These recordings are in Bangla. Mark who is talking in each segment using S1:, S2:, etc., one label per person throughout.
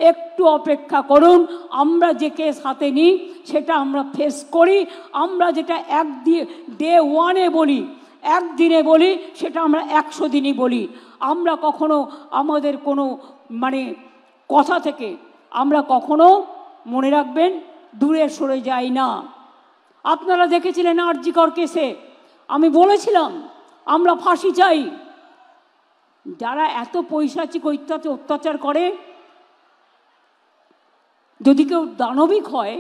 S1: একটু অপেক্ষা করুন। আমরা যে কেস হাতে নিই সেটা আমরা ফেস করি। আমরা যেটা ডে 1-এ বলি, একদিনে বলি, সেটা আমরা 100 দিনই বলি। আমরা কখনো আমাদের কোনো কথা থেকে আমরা কখনো, মনে রাখবেন, দূরে সরে যাই না। আপনারা দেখেছিলেন আর.জি. কর কেসে আমি বলেছিলাম আমরা ফাঁসি চাই। যারা এত পৈশাচিক অত্যাচার করে, যদি কেউ দানবিক হয়,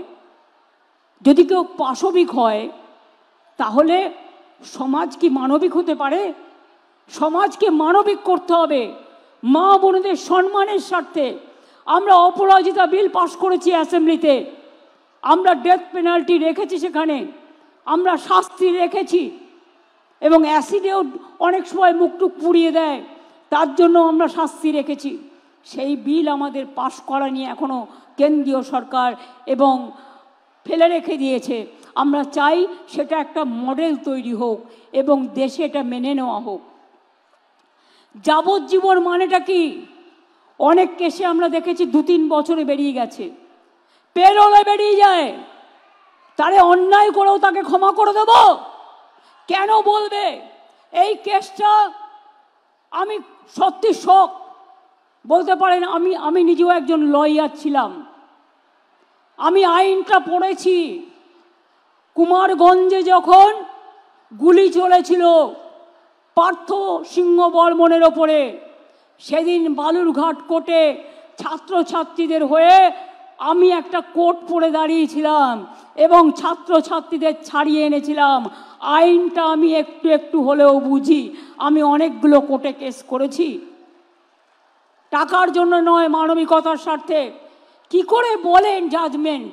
S1: যদি কেউ পাশবিক হয়, তাহলে সমাজ কি মানবিক হতে পারে? সমাজকে মানবিক করতে হবে। মা বোনদের সম্মানের স্বার্থে আমরা অপরাজিতা বিল পাশ করেছি অ্যাসেম্বলিতে। আমরা ডেথ পেনাল্টি রেখেছি, সেখানে আমরা শাস্তি রেখেছি, এবং অ্যাসিডেও অনেক সময় মুখটুক পুড়িয়ে দেয়, তার জন্য আমরা শাস্তি রেখেছি। সেই বিল আমাদের পাশ করা নিয়ে এখনও কেন্দ্রীয় সরকার এবং ফেলে রেখে দিয়েছে। আমরা চাই সেটা একটা মডেল তৈরি হোক এবং দেশে এটা মেনে নেওয়া হোক। যাবজ্জীবন মানেটা কি? অনেক কেসে আমরা দেখেছি 2-3 বছরে বেরিয়ে গেছে, পেরোলে বেরিয়ে যায়। তারে অন্যায় করেও তাকে ক্ষমা করে দেব? কেন বলবে? এই কেসটা আমি সত্যি শক, বলতে পারেন আমি নিজেও একজন লয়ার ছিলাম, আমি আইনটা পড়েছি। কুমারগঞ্জে যখন গুলি চলেছিল পার্থ সিংহ বর্মনের ওপরে, সেদিন বালুরঘাট কোর্টে ছাত্রছাত্রীদের হয়ে আমি একটা কোর্ট পড়ে দাঁড়িয়েছিলাম এবং ছাত্রছাত্রীদের ছাড়িয়ে এনেছিলাম। আইনটা আমি একটু একটু হলেও বুঝি। আমি অনেকগুলো কোর্টে কেস করেছি, টাকার জন্য নয়, মানবিকতার স্বার্থে। কি করে বলেন জাজমেন্ট?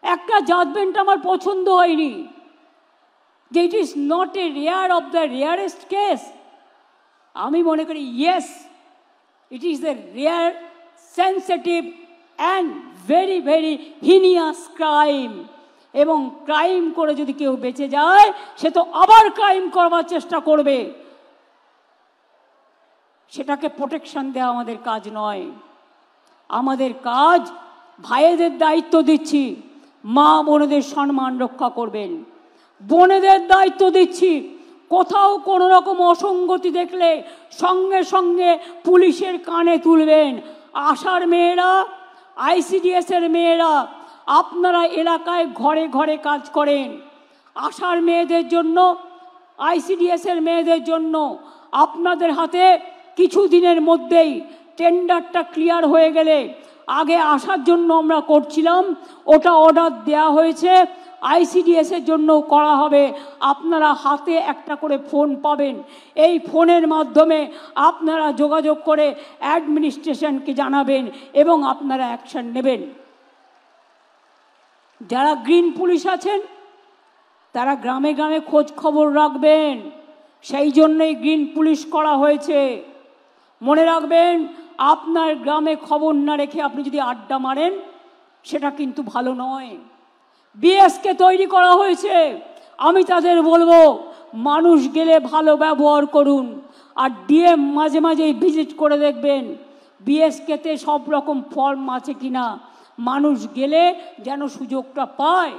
S1: একটা জাজমেন্ট আমার পছন্দ হয়নি, যে it is not a rare of the rarest case. আমি মনে করি yes, it is the rare, sensitive and very very heinous crime. এবং ক্রাইম করে যদি কেউ বেঁচে যায়, সে তো আবার ক্রাইম করবার চেষ্টা করবে। সেটাকে প্রোটেকশন দেওয়া আমাদের কাজ নয়। আমাদের কাজ, ভাইদের দায়িত্ব দিচ্ছি, মা বোনেদের সম্মান রক্ষা করবেন। বোনেদের দায়িত্ব দিচ্ছি, কোথাও কোনো রকম অসঙ্গতি দেখলে সঙ্গে সঙ্গে পুলিশের কানে তুলবেন। আশার মেয়েরা, ICDS-এর মেয়েরা, আপনারা এলাকায় ঘরে ঘরে কাজ করেন। আশার মেয়েদের জন্য, ICDS-এর মেয়েদের জন্য আপনাদের হাতে কিছু দিনের মধ্যেই টেন্ডারটা ক্লিয়ার হয়ে গেলে, আগে আসার জন্য আমরা করছিলাম, ওটা অর্ডার দেওয়া হয়েছে, ICDS-এর জন্য করা হবে। আপনারা হাতে একটা করে ফোন পাবেন, এই ফোনের মাধ্যমে আপনারা যোগাযোগ করে অ্যাডমিনিস্ট্রেশনকে জানাবেন এবং আপনারা অ্যাকশন নেবেন। যারা গ্রিন পুলিশ আছেন তারা গ্রামে গ্রামে খোঁজ খবর রাখবেন, সেই জন্যই গ্রিন পুলিশ করা হয়েছে। মনে রাখবেন, আপনার গ্রামে খবর না রেখে আপনি যদি আড্ডা মারেন, সেটা কিন্তু ভালো নয়। BS-কে তৈরি করা হয়েছে। আমি তাদের বলবো, মানুষ গেলে ভালো ব্যবহার করুন, আর DM মাঝে মাঝেই ভিজিট করে দেখবেন BS-কে সব রকম ফর্ম আছে কিনা। মানুষ গেলে যেন সুযোগটা পায়।